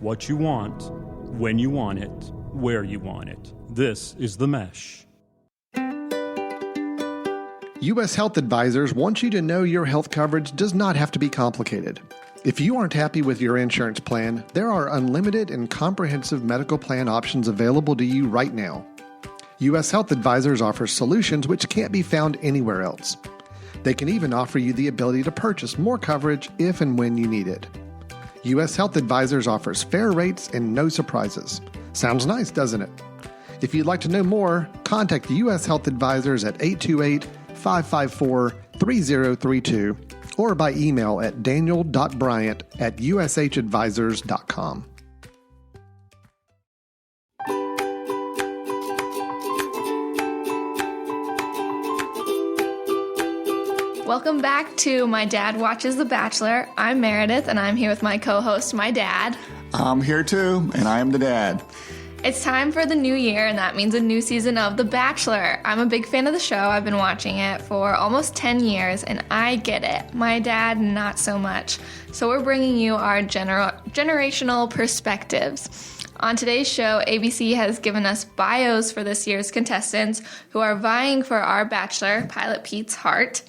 what you want, when you want it, where you want it. This is The Mesh. U.S. Health Advisors wants you to know your health coverage does not have to be complicated. If you aren't happy with your insurance plan, there are unlimited and comprehensive medical plan options available to you right now. U.S. Health Advisors offers solutions which can't be found anywhere else. They can even offer you the ability to purchase more coverage if and when you need it. U.S. Health Advisors offers fair rates and no surprises. Sounds nice, doesn't it? If you'd like to know more, contact U.S. Health Advisors at 828-554-3032 or by email at daniel.bryant@ushadvisors.com. Welcome back to My Dad Watches The Bachelor. I'm Meredith, and I'm here with my co-host, my dad. I'm here too, and I am the dad. It's time for the new year, and that means a new season of The Bachelor. I'm a big fan of the show. I've been watching it for almost 10 years, and I get it. My dad, not so much. So we're bringing you our generational perspectives. On today's show, ABC has given us bios for this year's contestants who are vying for our Bachelor, Pilot Pete's heart.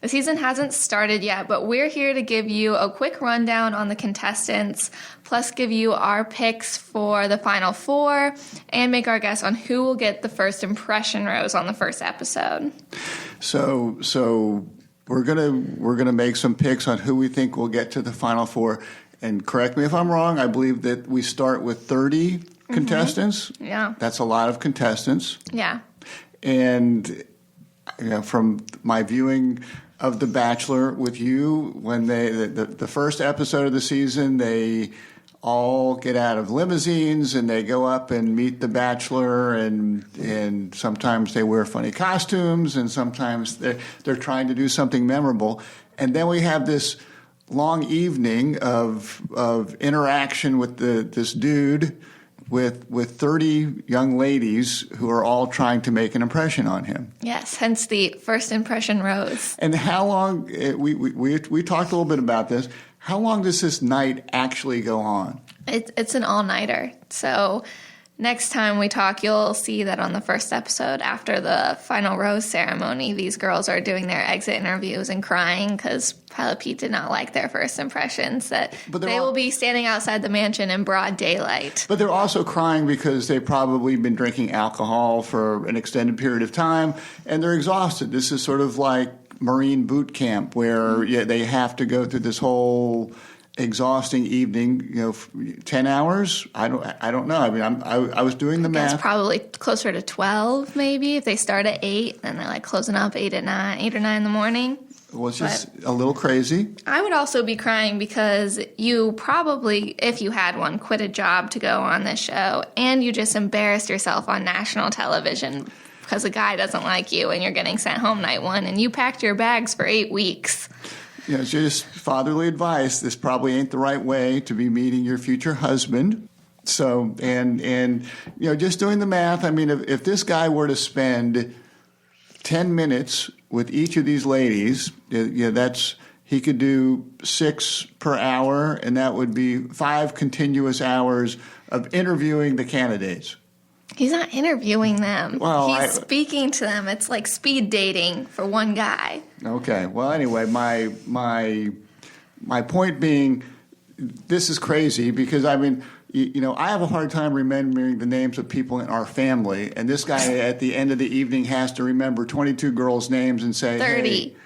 The season hasn't started yet, but we're here to give you a quick rundown on the contestants, plus give you our picks for the final four, and make our guess on who will get the first impression rose on the first episode. So we're gonna make some picks on who we think will get to the final four. And correct me if I'm wrong, I believe that we start with 30 contestants. Yeah. That's a lot of contestants. Yeah. And from my viewing of The Bachelor with you, when the first episode of the season, they all get out of limousines and they go up and meet the Bachelor, and sometimes they wear funny costumes, and sometimes they're trying to do something memorable. And then we have this long evening of interaction with this dude with 30 young ladies who are all trying to make an impression on him. Yes, hence the first impression rose. And how long, we talked a little bit about this, how long does this night actually go on? It's an all-nighter. So next time we talk, you'll see that on the first episode, after the final rose ceremony, these girls are doing their exit interviews and crying because Pilot Pete did not like their first impressions, that they will be standing outside the mansion in broad daylight. But they're also crying because they've probably been drinking alcohol for an extended period of time, and they're exhausted. This is sort of like Marine boot camp, where they have to go through this whole exhausting evening, 10 hours. I don't know. I mean, I was doing the math. It's probably closer to 12, maybe. If they start at 8, then they're like closing up 8 or 9 in the morning. Well, it's just a little crazy. I would also be crying because you probably, if you had one, quit a job to go on this show, and you just embarrassed yourself on national television because a guy doesn't like you and you're getting sent home night one, and you packed your bags for 8 weeks. It's just fatherly advice. This probably ain't the right way to be meeting your future husband. So, and just doing the math, I mean, if this guy were to spend 10 minutes with each of these ladies, he could do 6 per hour, and that would be 5 continuous hours of interviewing the candidates. He's not interviewing them. Well, he's speaking to them. It's like speed dating for one guy. Okay. Well, anyway, my point being, this is crazy because, I mean, I have a hard time remembering the names of people in our family, and this guy at the end of the evening has to remember 22 girls' names and say 30. Hey.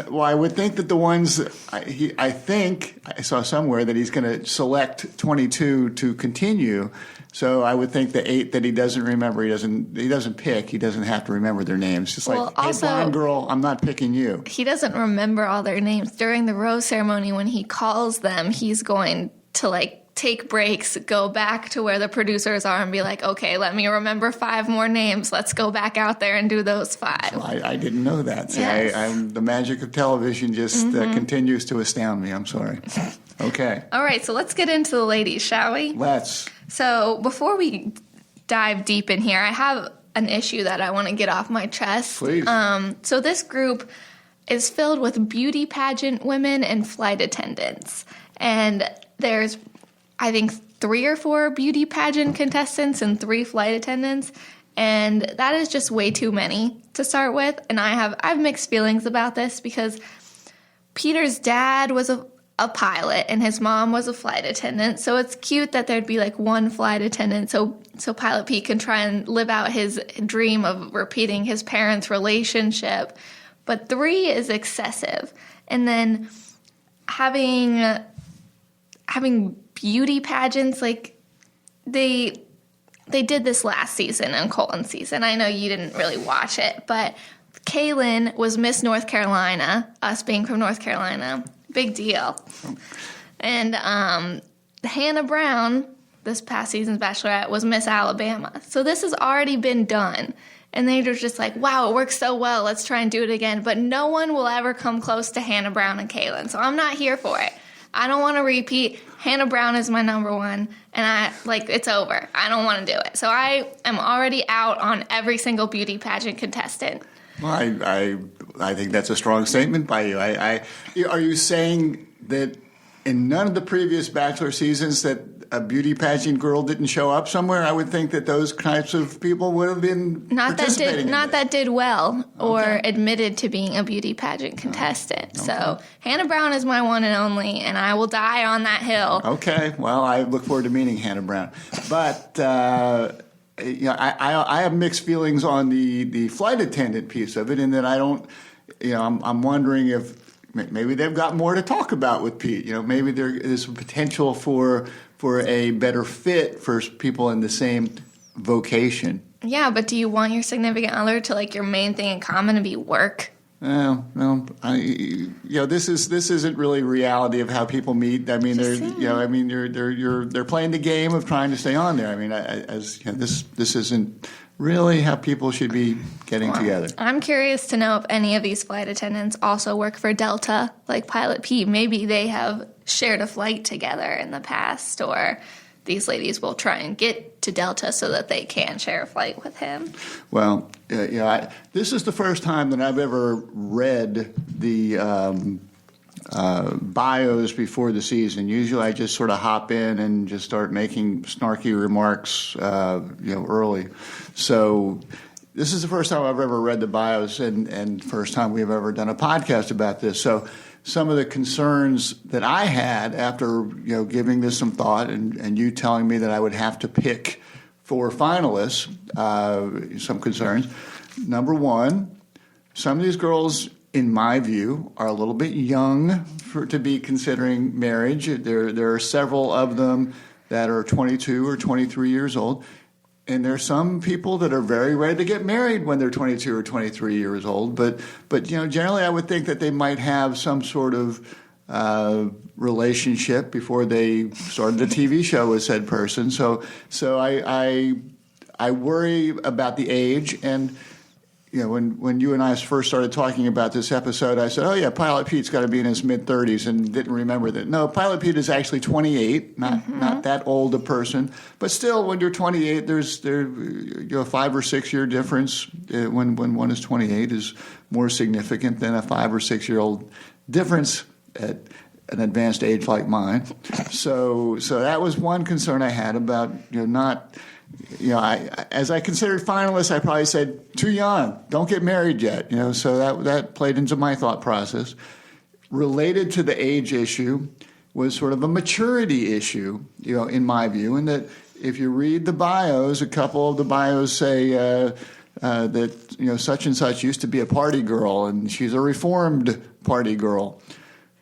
Well, I would think that the ones I think I saw somewhere that he's going to select 22 to continue. So I would think the 8 that he doesn't remember, he doesn't pick. He doesn't have to remember their names. Just hey, blonde girl, I'm not picking you. He doesn't remember all their names. During the rose ceremony, when he calls them, he's going to take breaks, go back to where the producers are and be like, okay, let me remember 5 more names. Let's go back out there and do those 5. So I didn't know that. See, yes. The magic of television just continues to astound me. I'm sorry. Okay. All right, so let's get into the ladies, shall we? Let's. So before we dive deep in here, I have an issue that I want to get off my chest. Please. So this group is filled with beauty pageant women and flight attendants. And there's, I think, 3 or 4 beauty pageant contestants and 3 flight attendants. And that is just way too many to start with. And I have mixed feelings about this because Peter's dad was a pilot and his mom was a flight attendant. So it's cute that there'd be like 1 flight attendant so Pilot Pete can try and live out his dream of repeating his parents' relationship. But 3 is excessive. And then having beauty pageants, like they did this last season in Colton's season. I know you didn't really watch it, but Kaylin was Miss North Carolina, us being from North Carolina. Big deal. And Hannah Brown, this past season's Bachelorette, was Miss Alabama. So this has already been done. And they were just like, wow, it works so well. Let's try and do it again. But no one will ever come close to Hannah Brown and Kaylin. So I'm not here for it. I don't want to repeat. Hannah Brown is my number 1. And it's over. I don't want to do it. So I am already out on every single beauty pageant contestant. Well, I think that's a strong statement by you. Are you saying that in none of the previous Bachelor seasons that a beauty pageant girl didn't show up somewhere? I would think that those types of people would have been that did well or admitted to being a beauty pageant contestant. Okay. So Hannah Brown is my one and only, and I will die on that hill. Okay. Well, I look forward to meeting Hannah Brown, but. I have mixed feelings on the flight attendant piece of it, in that I don't, I'm wondering if maybe they've got more to talk about with Pete. Maybe there is potential for a better fit for people in the same vocation. Yeah, but do you want your significant other to your main thing in common to be work? No. This isn't really reality of how people meet. I mean, they're playing the game of trying to stay on there. I mean, this isn't really how people should be getting together. I'm curious to know if any of these flight attendants also work for Delta, like Pilot Pete. Maybe they have shared a flight together in the past, or these ladies will try and get to Delta so that they can share a flight with him. Well, this is the first time that I've ever read the bios before the season. Usually I just sort of hop in and just start making snarky remarks early. So this is the first time I've ever read the bios and first time we've ever done a podcast about this. So some of the concerns that I had after giving this some thought and you telling me that I would have to pick 4 finalists, some concerns. Number 1, some of these girls, in my view, are a little bit young to be considering marriage. There are several of them that are 22 or 23 years old. And there are some people that are very ready to get married when they're 22 or 23 years old. But generally I would think that they might have some sort of relationship before they started a TV show with said person. So I worry about the age. And when you and I first started talking about this episode, I said, oh, yeah, Pilot Pete's got to be in his mid-30s, and didn't remember that. No, Pilot Pete is actually 28, not that old a person. But still, when you're 28, there's a 5 or 6 year difference. When one is 28 is more significant than a 5 or 6 year old difference at an advanced age like mine. So that was one concern I had about not. As I considered finalists, I probably said, too young, don't get married yet. So that played into my thought process. Related to the age issue was sort of a maturity issue, in my view, and that if you read the bios, a couple of the bios say that such and such used to be a party girl, and she's a reformed party girl.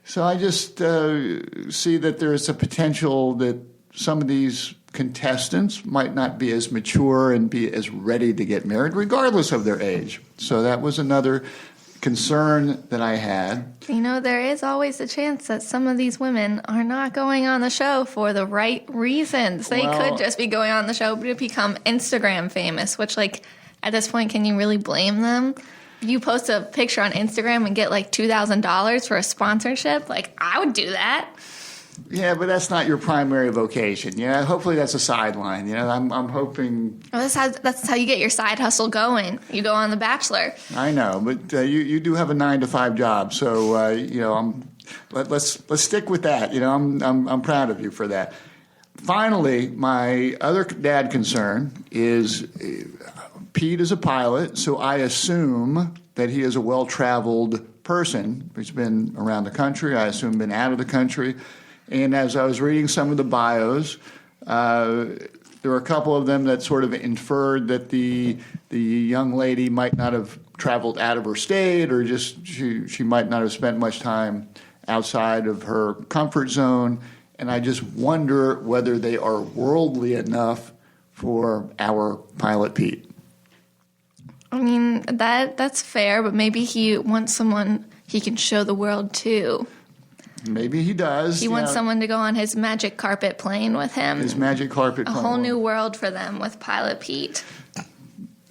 So I just see that there's a potential that some of these contestants might not be as mature and be as ready to get married, regardless of their age. So that was another concern that I had. There is always a chance that some of these women are not going on the show for the right reasons. They could just be going on the show to become Instagram famous, which, at this point, can you really blame them? You post a picture on Instagram and get $2,000 for a sponsorship. I would do that. Yeah, but that's not your primary vocation. Hopefully that's a sideline. I'm hoping. Well, that's how you get your side hustle going. You go on The Bachelor. I know, but you do have a 9-to-5 job, so let's stick with that. I'm proud of you for that. finally, my other dad concern is Pete is a pilot, so I assume that he is a well-traveled person. He's been around the country. I assume been out of the country. And as I was reading some of the bios, there were a couple of them that sort of inferred that the young lady might not have traveled out of her state, or just she might not have spent much time outside of her comfort zone. And I just wonder whether they are worldly enough for our pilot Pete. I mean, that's fair, but maybe he wants someone he can show the world to. Maybe he does. He wants someone to go on his magic carpet plane with him. His magic carpet plane. A whole new world for them with Pilot Pete.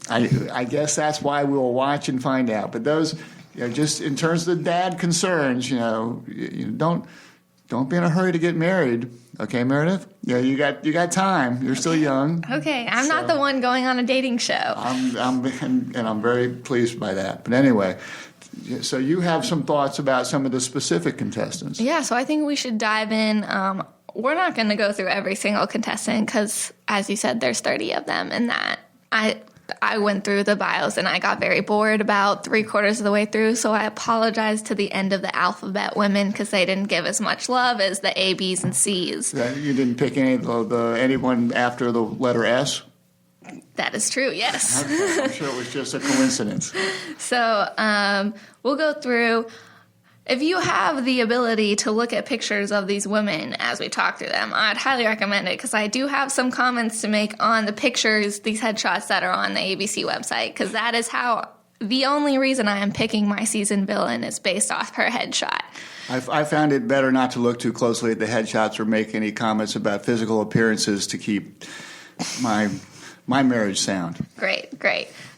I guess that's why we'll watch and find out. But those, just in terms of the dad concerns, don't be in a hurry to get married. Okay, Meredith? Yeah, you got time. You're still young. Okay, I'm not the one going on a dating show. I'm very pleased by that. But anyway, so you have some thoughts about some of the specific contestants. Yeah, so I think we should dive in. We're not going to go through every single contestant because, as you said, there's 30 of them, and that I went through the bios and I got very bored about 3/4 of the way through, so I apologize to the end of the alphabet women because they didn't give as much love as the A, B's, and C's. You didn't pick anyone after the letter S? That is true, yes. Okay, I'm sure it was just a coincidence. So we'll go through. If you have the ability to look at pictures of these women as we talk through them, I'd highly recommend it because I do have some comments to make on the pictures, these headshots that are on the ABC website, because that is how the only reason I am picking my season villain is based off her headshot. I found it better not to look too closely at the headshots or make any comments about physical appearances to keep my marriage sound. Great.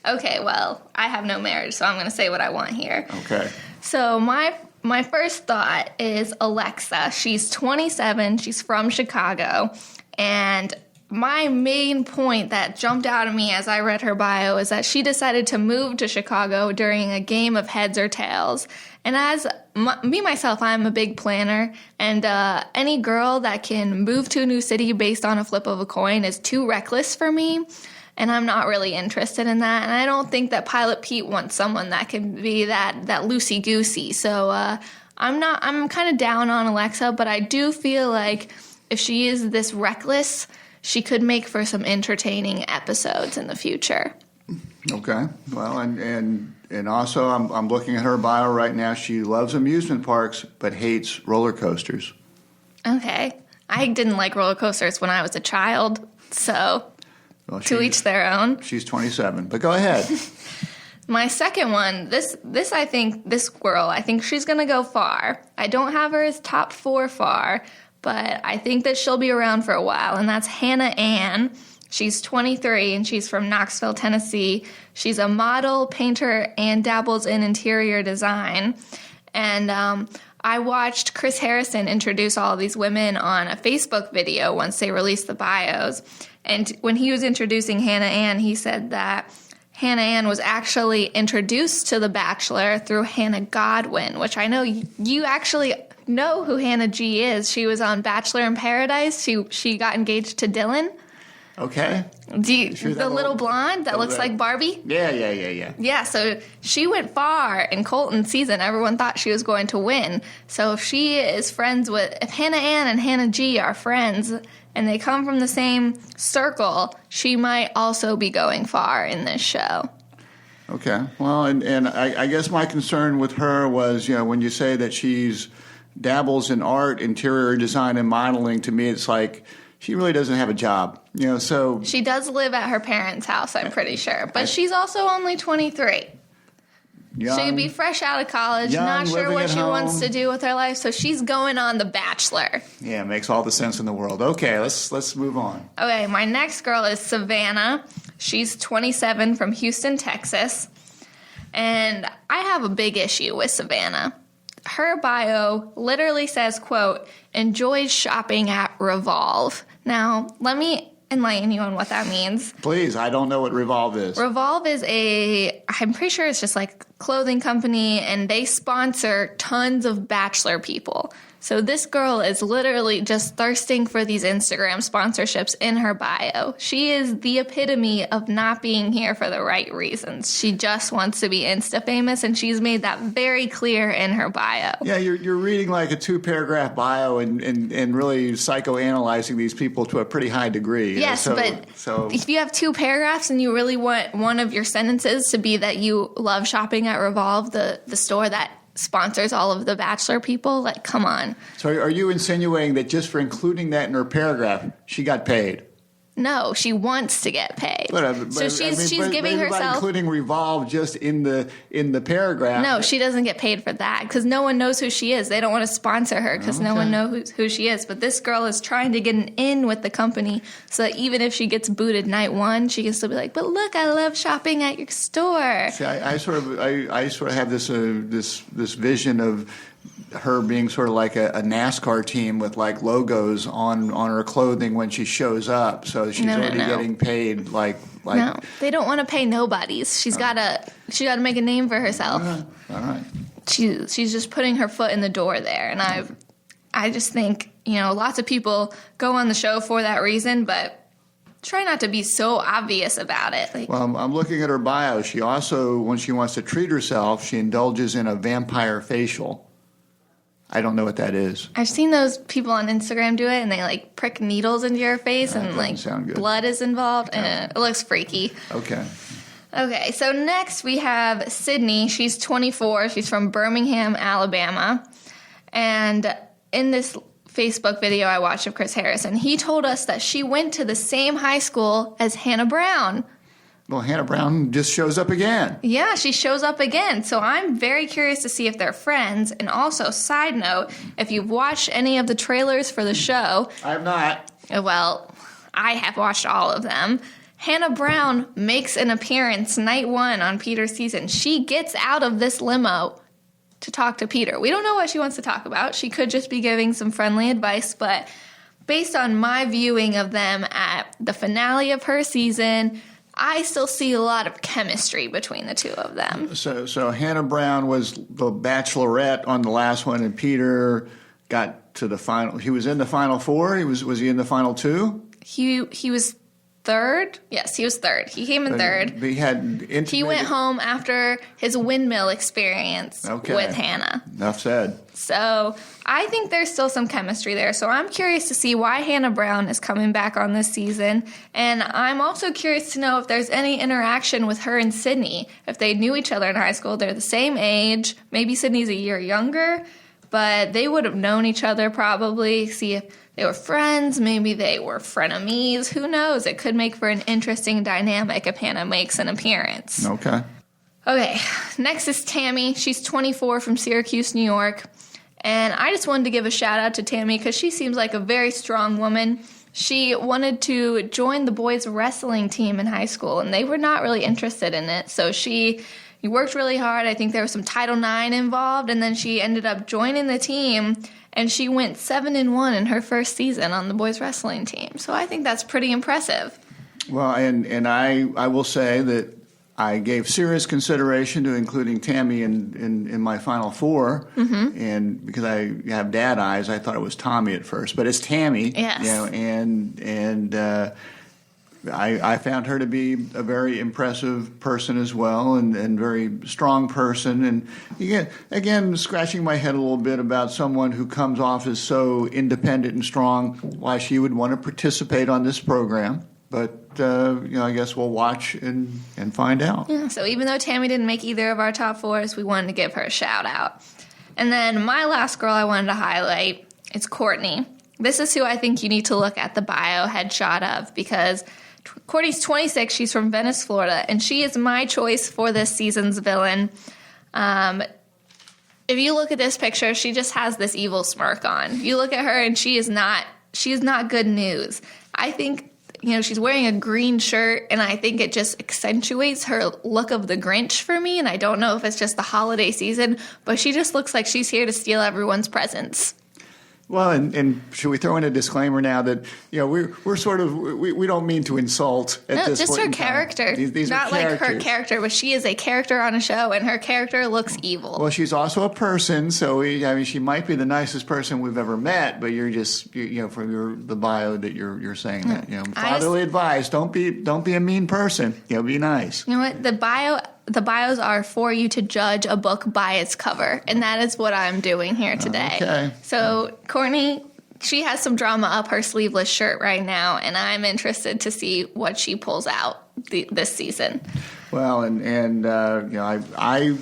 Okay, well, I have no marriage, so I'm going to say what I want here. Okay. So my first thought is Alexa. She's 27. She's from Chicago. And my main point that jumped out at me as I read her bio is that she decided to move to Chicago during a game of heads or tails. And as myself, I'm a big planner. And any girl that can move to a new city based on a flip of a coin is too reckless for me. And I'm not really interested in that. And I don't think that Pilot Pete wants someone that can be that loosey-goosey. So I'm kind of down on Alexa, but I do feel like if she is this reckless, she could make for some entertaining episodes in the future. Okay. Well, and also I'm looking at her bio right now. She loves amusement parks but hates roller coasters. Okay. I didn't like roller coasters when I was a child, so... Well, to each their own. She's 27, but go ahead. My second one, this girl, I think she's going to go far. I don't have her as top 4 far, but I think that she'll be around for a while, and that's Hannah Ann. She's 23, and she's from Knoxville, Tennessee. She's a model, painter, and dabbles in interior design. And I watched Chris Harrison introduce all of these women on a Facebook video once they released the bios. And when he was introducing Hannah Ann, he said that Hannah Ann was actually introduced to The Bachelor through Hannah Godwin, which I know you actually know who Hannah G is. She was on Bachelor in Paradise. She got engaged to Dylan. Okay. The little blonde that looks like Barbie? Yeah. Yeah, so she went far in Colton's season. Everyone thought she was going to win. So if Hannah Ann and Hannah G are friends and they come from the same circle, she might also be going far in this show. Okay. Well, and I guess my concern with her was, when you say that she's dabbles in art, interior design, and modeling, to me it's like she really doesn't have a job. So she does live at her parents' house, I'm pretty sure. But she's also only 23. She'd be fresh out of college, not sure what she wants to do with her life, so she's going on The Bachelor. Yeah, makes all the sense in the world. Okay, let's move on. Okay, my next girl is Savannah. She's 27 from Houston, Texas. And I have a big issue with Savannah. Her bio literally says, quote, enjoys shopping at Revolve. Now, let me enlighten you on what that means. Please, I don't know what Revolve is. Revolve is I'm pretty sure it's just like clothing company, and they sponsor tons of Bachelor people. So this girl is literally just thirsting for these Instagram sponsorships in her bio. She is the epitome of not being here for the right reasons. She just wants to be Insta famous, and she's made that very clear in her bio. Yeah, you're reading like a 2-paragraph bio and really psychoanalyzing these people to a pretty high degree. Yes, but if you have 2 paragraphs and you really want one of your sentences to be that you love shopping at Revolve, the store that sponsors all of the Bachelor people, like, come on. So are you insinuating that just for including that in her paragraph, she got paid? No, she wants to get paid. So she's giving herself, including Revolve just in the paragraph. No, she doesn't get paid for that because no one knows who she is. They don't want to sponsor her because no one knows who she is. But this girl is trying to get an in with the company so that even if she gets booted night 1, she can still be like, "But look, I love shopping at your store." See, I sort of have this vision of her being sort of like a NASCAR team with like logos on her clothing when she shows up, so she's already getting paid like. No, they don't want to pay nobodies. She's gotta make a name for herself. All right. She's just putting her foot in the door there, and I just think, lots of people go on the show for that reason, but try not to be so obvious about it. Well, I'm looking at her bio. She also, when she wants to treat herself, she indulges in a vampire facial. I don't know what that is. I've seen those people on Instagram do it, and they like prick needles into your face, and like blood is involved, and it looks freaky. Okay, so next we have Sydney. She's 24. She's from Birmingham, Alabama. And in this Facebook video I watched of Chris Harrison, he told us that she went to the same high school as Hannah Brown. Well, Hannah Brown just shows up again. Yeah, she shows up again. So I'm very curious to see if they're friends. And also, side note, if you've watched any of the trailers for the show. I have not. Well, I have watched all of them. Hannah Brown makes an appearance night 1 on Peter's season. She gets out of this limo to talk to Peter. We don't know what she wants to talk about. She could just be giving some friendly advice, but based on my viewing of them at the finale of her season, I still see a lot of chemistry between the two of them. So Hannah Brown was the bachelorette on the last one, and Peter got to the final. He was in the final 4. Was he in the final 2? He was third. Yes, he was third. He came in third. He went home after his windmill experience with Hannah. Enough said. So I think there's still some chemistry there. So I'm curious to see why Hannah Brown is coming back on this season. And I'm also curious to know if there's any interaction with her and Sydney. If they knew each other in high school, they're the same age. Maybe Sydney's a year younger, but they would have known each other probably. See if they were friends. Maybe they were frenemies. Who knows? It could make for an interesting dynamic if Hannah makes an appearance. Okay, next is Tammy. She's 24 from Syracuse, New York. And I just wanted to give a shout out to Tammy because she seems like a very strong woman. She wanted to join the boys' wrestling team in high school, and they were not really interested in it. So she worked really hard. I think there was some Title IX involved, and then she ended up joining the team, and she went 7-1 in her first season on the boys' wrestling team. So I think that's pretty impressive. Well, and I will say that I gave serious consideration to including Tammy in my final 4, and because I have dad eyes, I thought it was Tommy at first, but it's Tammy. Yes. And I found her to be a very impressive person as well, and very strong person. And again, scratching my head a little bit about someone who comes off as so independent and strong, why she would want to participate on this program. But, I guess we'll watch and find out. Yeah, so even though Tammy didn't make either of our top 4s, we wanted to give her a shout out. And then my last girl I wanted to highlight is Courtney. This is who I think you need to look at the bio headshot of because Courtney's 26. She's from Venice, Florida, and she is my choice for this season's villain. If you look at this picture, she just has this evil smirk on. You look at her, and she is not good news. I think, she's wearing a green shirt, and I think it just accentuates her look of the Grinch for me, and I don't know if it's just the holiday season, but she just looks like she's here to steal everyone's presents. Well, and should we throw in a disclaimer now that we're sort of we don't mean to insult at this just point her in time. character. These Not are like her characters. character, but she is a character on a show, and her character looks evil. Well, she's also a person, so she might be the nicest person we've ever met, but you're just from the bio that you're saying that fatherly advice: don't be a mean person. Be nice. You know what? The bios are for you to judge a book by its cover, and that is what I'm doing here today. Okay. So Courtney, she has some drama up her sleeveless shirt right now, and I'm interested to see what she pulls out this season. Well, I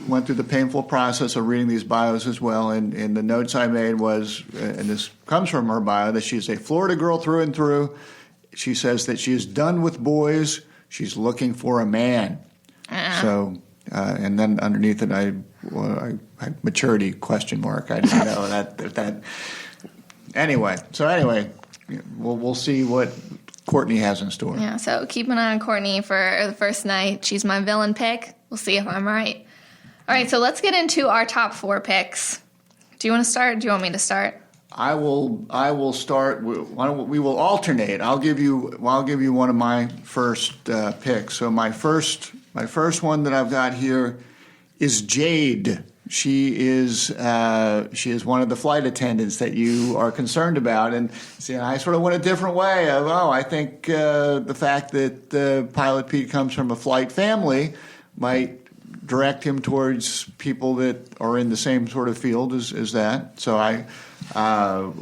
went through the painful process of reading these bios as well, and the notes I made was, and this comes from her bio, that she's a Florida girl through and through. She says that she is done with boys. She's looking for a man. So, and then underneath it, I maturity question mark. I didn't know that. Anyway, we'll see what Courtney has in store. Yeah, so keep an eye on Courtney for the first night. She's my villain pick. We'll see if I'm right. All right, so let's get into our top 4 picks. Do you want to start? Do you want me to start? I will start. We will alternate. I'll give you one of my first picks. So my first one that I've got here is Jade. She is one of the flight attendants that you are concerned about, and see, I sort of went a different way. I think the fact that Pilot Pete comes from a flight family might direct him towards people that are in the same sort of field as that. So I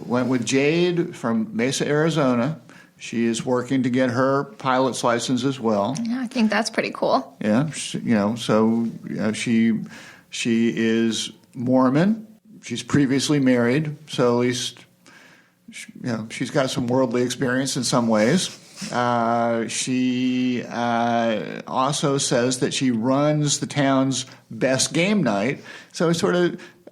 went with Jade from Mesa, Arizona. She is working to get her pilot's license as well. Yeah, I think that's pretty cool. Yeah, she is Mormon. She's previously married, so at least she's got some worldly experience in some ways. She also says that she runs the town's best game night. So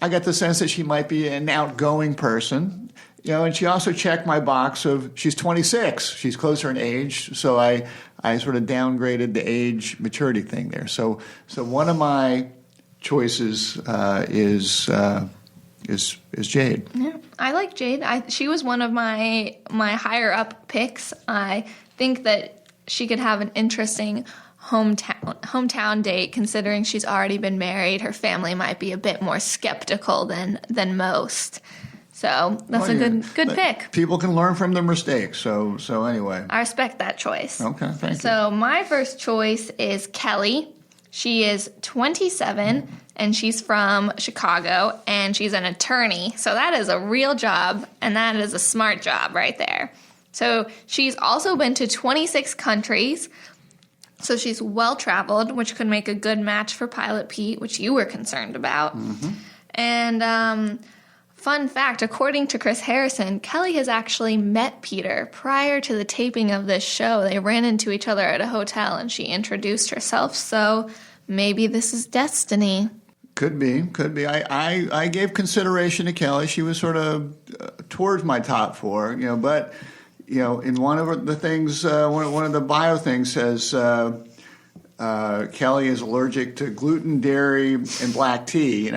I got the sense that she might be an outgoing person. And she also checked my box of she's 26. She's closer in age, so I sort of downgraded the age maturity thing there. So one of my choices is Jade. Yeah, I like Jade. She was one of my higher up picks. I think that she could have an interesting hometown date, considering she's already been married. Her family might be a bit more skeptical than most. So that's a good pick. People can learn from their mistakes. So anyway, I respect that choice. Okay, thank you. So my first choice is Kelly. She is 27, and she's from Chicago, and she's an attorney. So that is a real job, and that is a smart job right there. So she's also been to 26 countries. So she's well-traveled, which could make a good match for Pilot Pete, which you were concerned about. Mm-hmm. And fun fact, according to Chris Harrison, Kelly has actually met Peter prior to the taping of this show. They ran into each other at a hotel, and she introduced herself. So maybe this is destiny. Could be. I gave consideration to Kelly. She was sort of towards my top 4, but in one of the things, one of the bio things says Kelly is allergic to gluten, dairy, and black tea.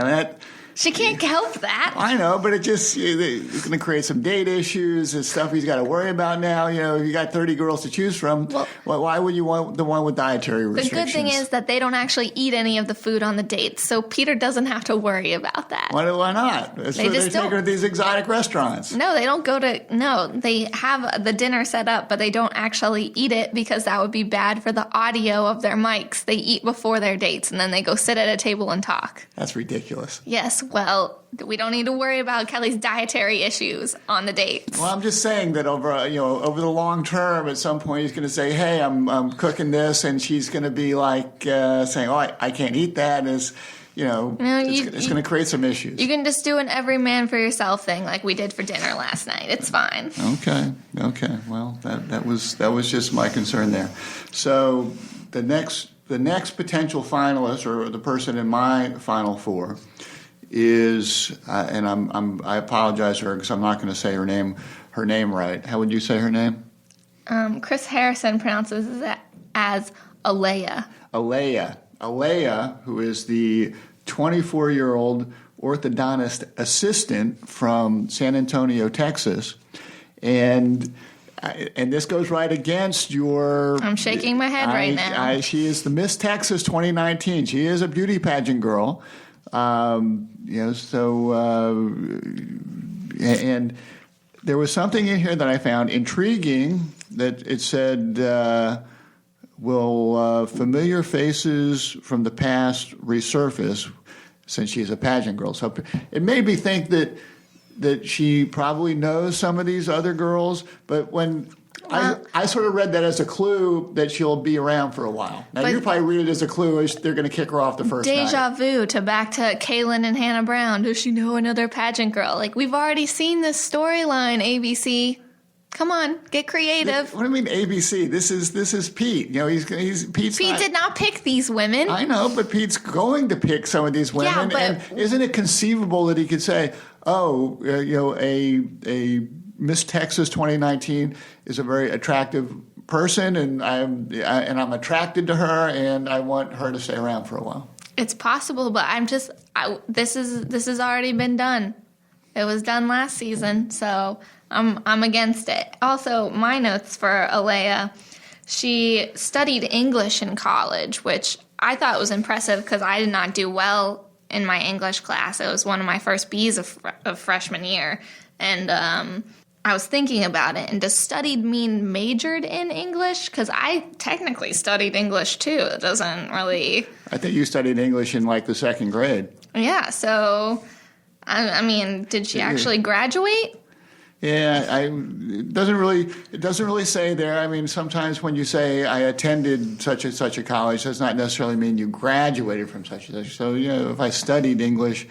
She can't help that. I know, but it's going to create some date issues and stuff he's got to worry about now. If you got 30 girls to choose from, why would you want the one with dietary restrictions? The good thing is that they don't actually eat any of the food on the dates, so Peter doesn't have to worry about that. Why not? They take her to these exotic restaurants. No, they don't go to... No, they have the dinner set up, but they don't actually eat it because that would be bad for the audio of their mics. They eat before their dates, and then they go sit at a table and talk. That's ridiculous. Yes, well, we don't need to worry about Kelly's dietary issues on the dates. Well, I'm just saying that over the long term, at some point he's going to say, "Hey, I'm cooking this," and she's going to be like saying, "Oh, I can't eat that." It's going to create some issues. You can just do an every man for yourself thing, like we did for dinner last night. It's fine. Okay. Well, that was just my concern there. So the next potential finalist, or the person in my final 4, is and I apologize to her because I'm not going to say her name right. How would you say her name? Chris Harrison pronounces it as Alea. Alea, who is the 24-year-old orthodontist assistant from San Antonio, Texas, and this goes right against your. I'm shaking my head right now. She is the Miss Texas 2019. She is a beauty pageant girl, and there was something in here that I found intriguing. That it said, "Will familiar faces from the past resurface?" Since she's a pageant girl, so it made me think that she probably knows some of these other girls, but when I sort of read that as a clue that she'll be around for a while. Now, you probably read it as a clue as they're going to kick her off the first night. Deja vu to back to Kaylin and Hannah Brown. Does she know another pageant girl? Like, we've already seen this storyline, ABC. Come on, get creative. What do you mean ABC? This is Pete. You know, Pete did not pick these women. I know, but Pete's going to pick some of these women. Yeah, but and isn't it conceivable that he could say, a Miss Texas 2019 is a very attractive person, and I'm attracted to her, and I want her to stay around for a while. It's possible, but this has already been done. It was done last season, so I'm against it. Also, my notes for Alea, she studied English in college, which I thought was impressive because I did not do well in my English class. It was one of my first B's of freshman year, and I was thinking about it. And does studied mean majored in English? Because I technically studied English too. It doesn't really. I think you studied English in like the second grade. Yeah. So, I mean, did she actually graduate? Yeah, it doesn't really say there. I mean, sometimes when you say I attended such and such a college, does not necessarily mean you graduated from such and such. So, if I studied English,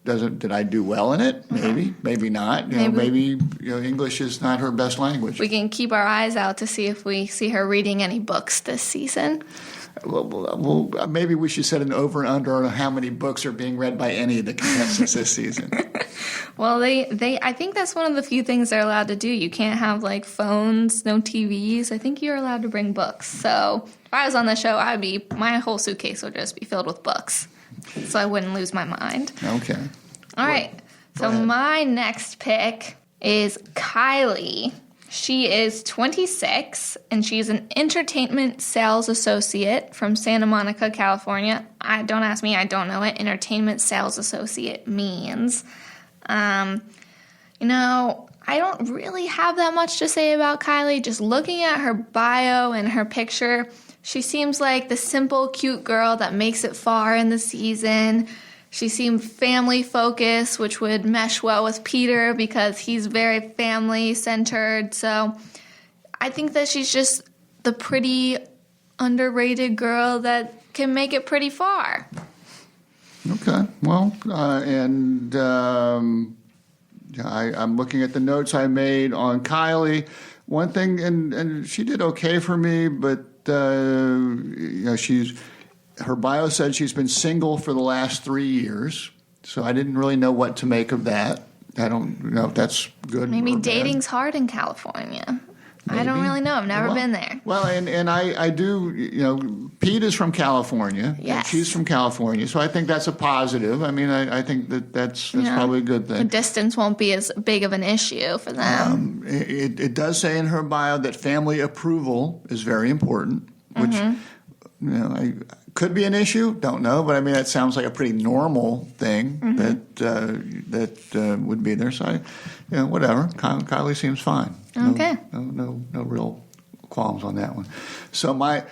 did I do well in it? Maybe, maybe not. Maybe English is not her best language. We can keep our eyes out to see if we see her reading any books this season. Well, maybe we should set an over and under on how many books are being read by any of the contestants this season. Well, I think that's one of the few things they're allowed to do. You can't have like phones, no TVs. I think you're allowed to bring books. So if I was on the show, my whole suitcase would just be filled with books, so I wouldn't lose my mind. Okay. All right. So my next pick is Kylie. She is 26, and she's an entertainment sales associate from Santa Monica, California. Don't ask me. I don't know what entertainment sales associate means. I don't really have that much to say about Kylie. Just looking at her bio and her picture, she seems like the simple, cute girl that makes it far in the season. She seemed family-focused, which would mesh well with Peter because he's very family-centered. So I think that she's just the pretty, underrated girl that can make it pretty far. Okay. Well, I'm looking at the notes I made on Kylie. One thing, and she did okay for me, but her bio said she's been single for the last 3 years, so I didn't really know what to make of that. I don't know if that's good. Maybe or dating's bad. hard in California. Maybe. I don't really know. I've never been there. Well, and I do, Pete is from California. Yes. And she's from California, so I think that's a positive. I mean, I think that's probably a good thing. The distance won't be as big of an issue for them. It does say in her bio that family approval is very important, which, could be an issue. Don't know, but I mean, that sounds like a pretty normal thing that would be there. So, whatever. Kylie seems fine. Okay. No real qualms on that one. So I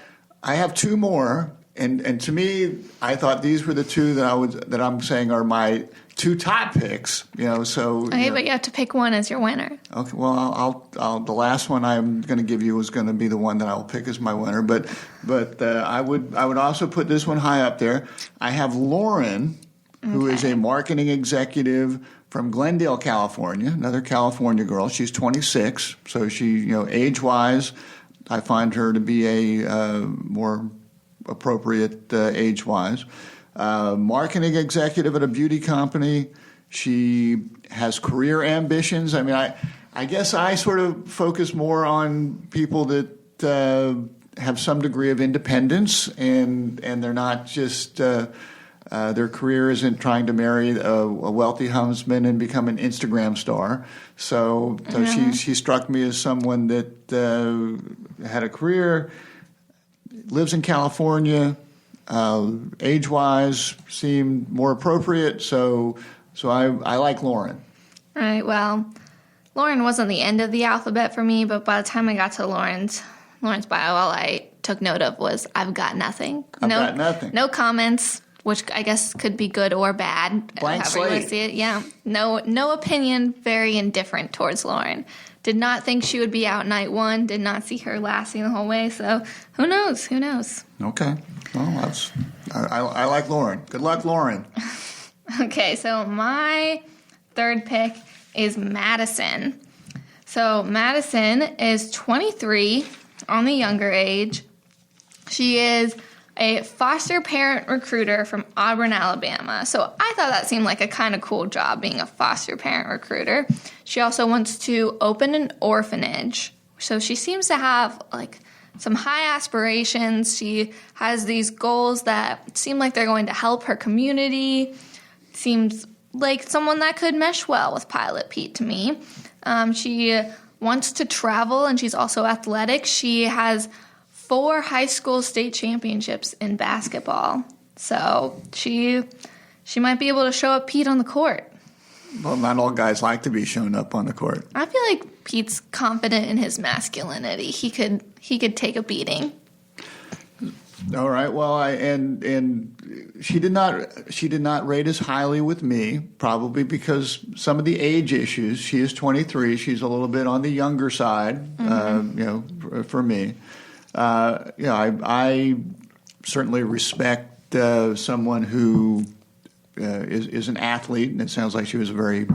have two more, and to me, I thought these were the two that I'm saying are my two top picks. So. Okay, but you have to pick one as your winner. Okay. Well, I'll the last one I'm going to give you is going to be the one that I'll pick as my winner. But I would also put this one high up there. I have Lauren, who is a marketing executive from Glendale, California, another California girl. She's 26, so she, age-wise, I find her to be a more appropriate age-wise. Marketing executive at a beauty company. She has career ambitions. I mean, I guess I sort of focus more on people that have some degree of independence, and they're not just Their career isn't trying to marry a wealthy husband and become an Instagram star. So she struck me as someone that had a career, lives in California, age-wise seemed more appropriate. So I like Lauren. All right, well, Lauren wasn't the end of the alphabet for me, but by the time I got to Lauren's bio, all I took note of was I've got nothing. Got nothing. No comments, which I guess could be good or bad. Blank however you slate. see it. Yeah. No opinion, very indifferent towards Lauren. Did not think she would be out night one, did not see her lasting the whole way, so who knows? Okay. Well, I like Lauren. Good luck, Lauren. Okay, so my third pick is Madison. So Madison is 23, on the younger age. She is a foster parent recruiter from Auburn, Alabama. So I thought that seemed like a kind of cool job, being a foster parent recruiter. She also wants to open an orphanage. So she seems to have some high aspirations. She has these goals that seem like they're going to help her community. Seems like someone that could mesh well with Pilot Pete to me. She wants to travel, and she's also athletic. She has 4 high school state championships in basketball. So she might be able to show up Pete on the court. Well, not all guys like to be shown up on the court. I feel like Pete's confident in his masculinity. He could take a beating. All right. Well, and she did not rate as highly with me, probably because some of the age issues. She is 23. She's a little bit on the younger side, for me. I certainly respect someone who is an athlete, and it sounds like she was a very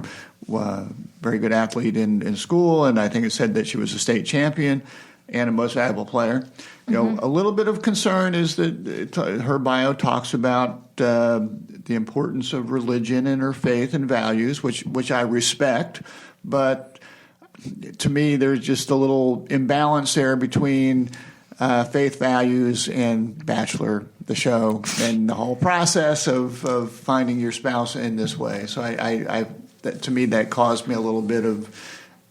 good athlete in school, and I think it said that she was a state champion and a most valuable player. A little bit of concern is that her bio talks about the importance of religion and her faith and values, which I respect, but to me there's just a little imbalance there between faith, values, and Bachelor, the show, and the whole process of finding your spouse in this way. So to me, that caused me a little bit of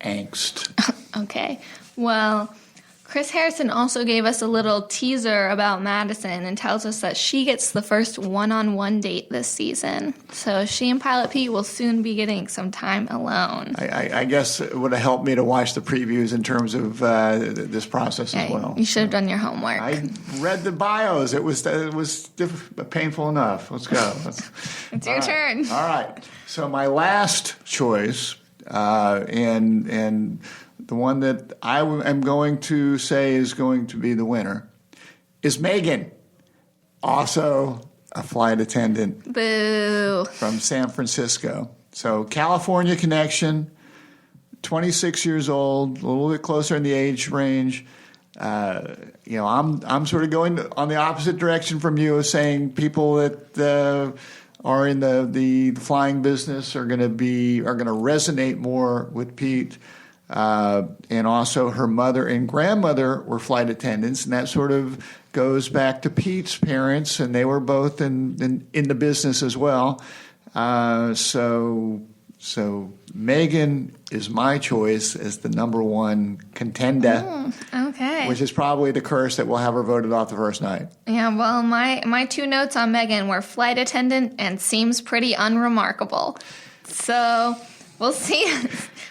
angst. Okay. Well, Chris Harrison also gave us a little teaser about Madison and tells us that she gets the first one-on-one date this season. So she and Pilot Pete will soon be getting some time alone. I guess it would have helped me to watch the previews in terms of this process as well. You should have done your homework. I read the bios. It was painful enough. Let's go. It's your turn. All right. So my last choice, and the one that I am going to say is going to be the winner, is Megan. Also a flight attendant. Boo. From San Francisco. So California connection, 26 years old, a little bit closer in the age range. I'm sort of going on the opposite direction from you, of saying people that are in the flying business are going to resonate more with Pete. And also her mother and grandmother were flight attendants, and that sort of goes back to Pete's parents, and they were both in the business as well. So Megan is my choice as the number one contender. Okay. Which is probably the curse that will have her voted off the first night. Yeah, well, my 2 notes on Megan were flight attendant and seems pretty unremarkable. So we'll see.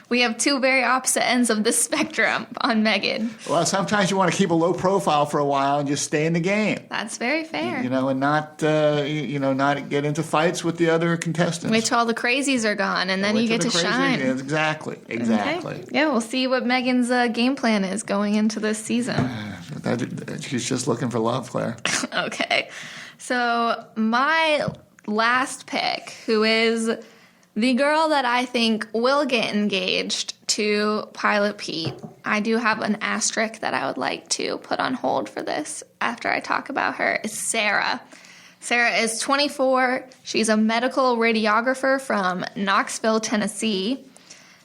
We have 2 very opposite ends of the spectrum on Megan. Well, sometimes you want to keep a low profile for a while and just stay in the game. That's very fair. And not get into fights with the other contestants. Wait till all the crazies are gone, and then you get to shine. Exactly. Okay. Yeah, we'll see what Megan's game plan is going into this season. She's just looking for love, Claire. Okay. So my last pick, who is the girl that I think will get engaged to Pilot Pete, I do have an asterisk that I would like to put on hold for this after I talk about her, is Sarah. Sarah is 24. She's a medical radiographer from Knoxville, Tennessee.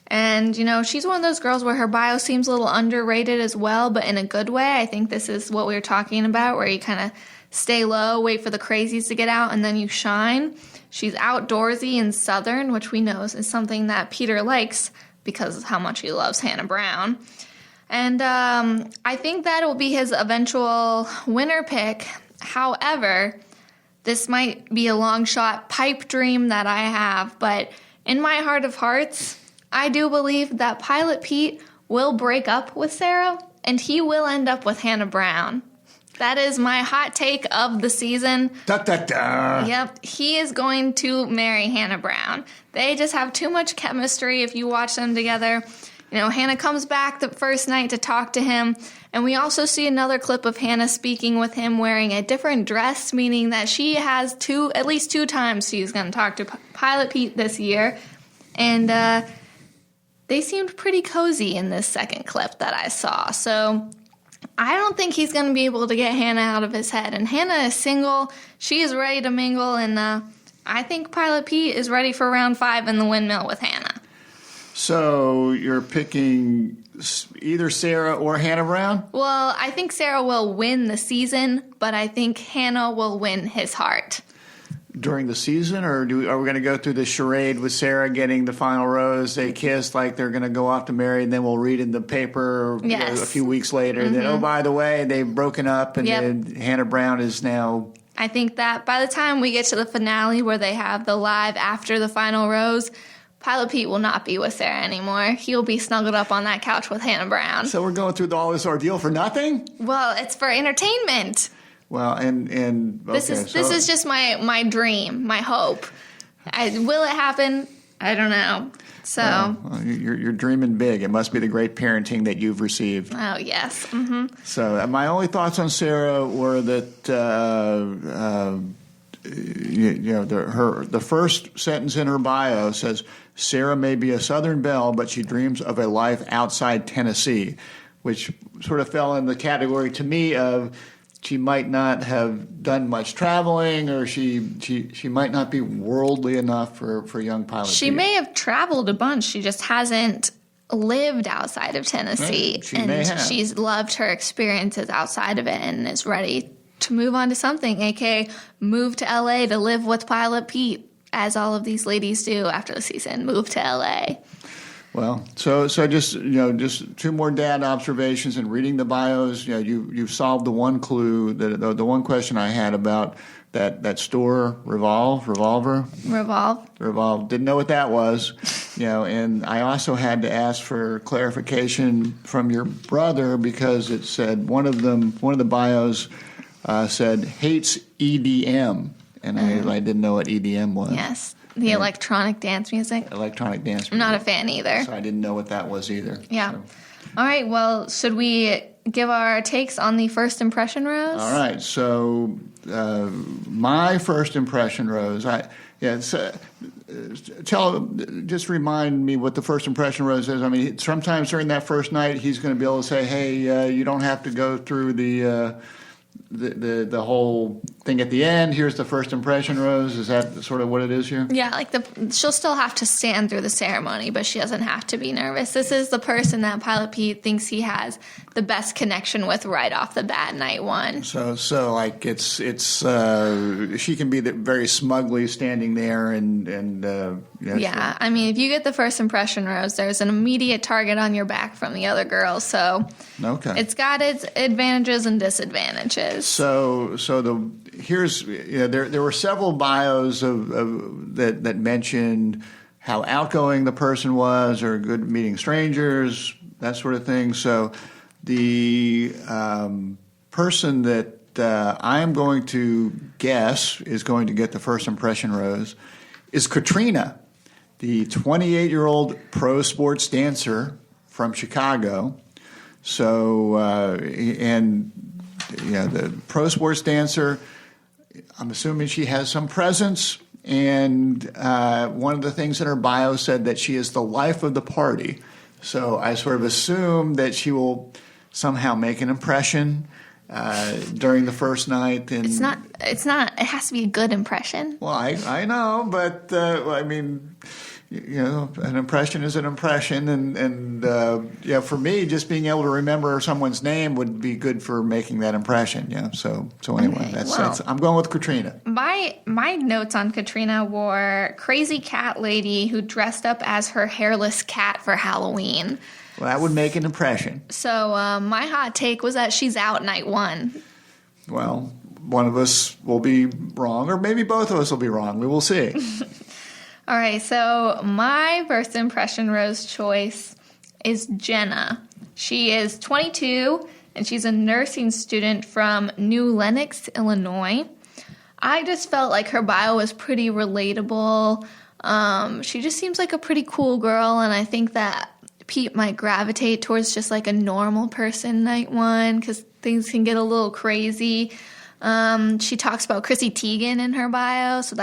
And, she's one of those girls where her bio seems a little underrated as well, but in a good way. I think this is what we were talking about, where you kind of stay low, wait for the crazies to get out, and then you shine. She's outdoorsy and southern, which we know is something that Peter likes because of how much he loves Hannah Brown. And I think that will be his eventual winner pick. However, this might be a long shot pipe dream that I have, but in my heart of hearts, I do believe that Pilot Pete will break up with Sarah, and he will end up with Hannah Brown. That is my hot take of the season. Da, da, da. Yep, he is going to marry Hannah Brown. They just have too much chemistry if you watch them together. You know, Hannah comes back the first night to talk to him, and we also see another clip of Hannah speaking with him wearing a different dress, meaning that she has at least two times she's going to talk to Pilot Pete this year. And they seemed pretty cozy in this second clip that I saw. So I don't think he's going to be able to get Hannah out of his head. And Hannah is single. She is ready to mingle, and I think Pilot Pete is ready for round 5 in the windmill with Hannah. So you're picking either Sarah or Hannah Brown? Well, I think Sarah will win the season, but I think Hannah will win his heart. During the season, or are we going to go through the charade with Sarah getting the final rose? They kiss like they're going to go off to marry, and then we'll read in the paper yes. A few weeks later that, oh, by the way, they've broken up, and then Hannah Brown is now... I think that by the time we get to the finale where they have the live after the final rose, Pilot Pete will not be with Sarah anymore. He'll be snuggled up on that couch with Hannah Brown. So we're going through all this ordeal for nothing? Well, it's for entertainment. Well, and okay, this is just my dream, my hope. Will it happen? I don't know. So well, you're dreaming big. It must be the great parenting that you've received. Oh yes. Mm-hmm. So my only thoughts on Sarah were that the first sentence in her bio says Sarah may be a Southern belle, but she dreams of a life outside Tennessee, which sort of fell in the category to me of she might not have done much traveling, or she might not be worldly enough for young Pilot Pete. She may have traveled a bunch. She just hasn't lived outside of Tennessee. She may have. She's loved her experiences outside of it and is ready to move on to something, aka move to LA to live with Pilot Pete, as all of these ladies do after the season, move to LA. Well, so just two more dad observations and reading the bios. You've solved the one clue, the one question I had about that store Revolve. Didn't know what that was. And I also had to ask for clarification from your brother because it said one of the bios said hates EDM, and I didn't know what EDM was. Yes. The electronic dance music. Electronic dance music. I'm not a fan either. So I didn't know what that was either. Yeah. So. All right. Well, should we give our takes on the first impression rose? All right. So my first impression rose. Just remind me what the first impression rose is. I mean, sometimes during that first night, he's going to be able to say, "Hey, you don't have to go through the whole thing at the end. Here's the first impression rose." Is that sort of what it is here? Yeah, she'll still have to stand through the ceremony, but she doesn't have to be nervous. This is the person that Pilot Pete thinks he has the best connection with right off the bat, night one. So like it's she can be very smugly standing there and yeah. I mean, if you get the first impression rose, there's an immediate target on your back from the other girls. So okay, it's got its advantages and disadvantages. So there were several bios that mentioned how outgoing the person was, or good meeting strangers, that sort of thing. So the person that I'm going to guess is going to get the first impression rose is Katrina, the 28-year-old pro sports dancer from Chicago. So the pro sports dancer, I'm assuming she has some presence, and one of the things in her bio said that she is the life of the party. So I sort of assume that she will somehow make an impression during the first night. And It's not. It has to be a good impression. well, I know, but I mean, an impression is an impression, and for me, just being able to remember someone's name would be good for making that impression. So anyway, Okay, that's I'm going with Katrina. My notes on Katrina were crazy cat lady who dressed up as her hairless cat for Halloween. Well, that would make an impression. So my hot take was that she's out night one. Well, one of us will be wrong, or maybe both of us will be wrong. We will see. All right, so my first impression rose choice is Jenna. She is 22, and she's a nursing student from New Lenox, Illinois. I just felt like her bio was pretty relatable. She just seems like a pretty cool girl, and I think that Pete might gravitate towards just like a normal person night one because things can get a little crazy. She talks about Chrissy Teigen in her bio, so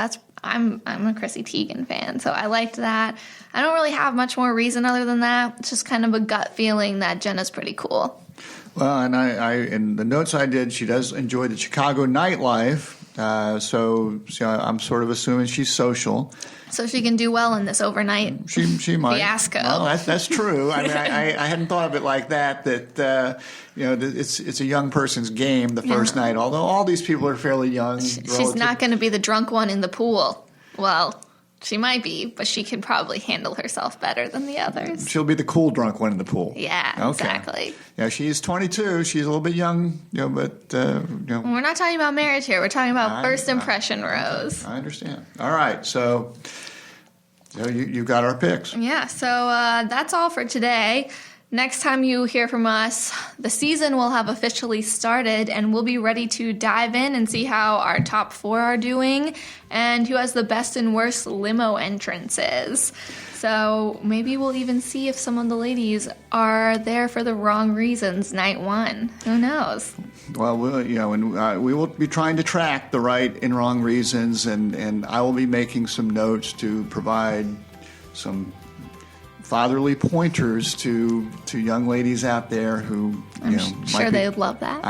I'm a Chrissy Teigen fan, so I liked that. I don't really have much more reason other than that. It's just kind of a gut feeling that Jenna's pretty cool. Well, and I in the notes I did, she does enjoy the Chicago nightlife, so I'm sort of assuming she's social. So she can do well in this overnight she might. fiasco. Well, that's true. I mean, I hadn't thought of it like that. It's a young person's game the first night. Although all these people are fairly young. She's not going to be the drunk one in the pool. Well, she might be, but she can probably handle herself better than the others. She'll be the cool drunk one in the pool. Yeah, okay. Exactly. Yeah, she's 22. She's a little bit young, but We're not talking about marriage here. We're talking about first impression rose. I understand. All right, so you got our picks. Yeah, so that's all for today. Next time you hear from us, the season will have officially started, and we'll be ready to dive in and see how our top 4 are doing and who has the best and worst limo entrances. So maybe we'll even see if some of the ladies are there for the wrong reasons night one. Who knows? Well, we will be trying to track the right and wrong reasons, and I will be making some notes to provide some fatherly pointers to young ladies out there who I'm sure they would love that.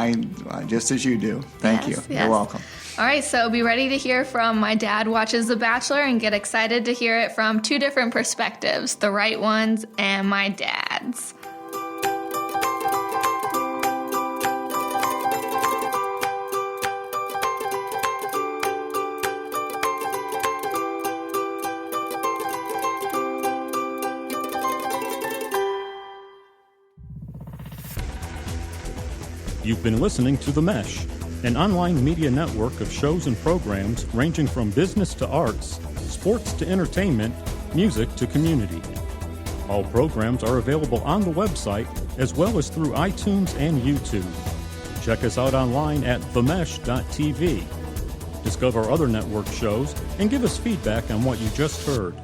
Just as you do. Thank you. Yes. You're welcome. All right, so be ready to hear from my dad watches The Bachelor and get excited to hear it from 2 different perspectives, the right ones and my dad's. You've been listening to The Mesh, an online media network of shows and programs ranging from business to arts, sports to entertainment, music to community. All programs are available on the website as well as through iTunes and YouTube. Check us out online at themesh.tv. Discover other network shows and give us feedback on what you just heard.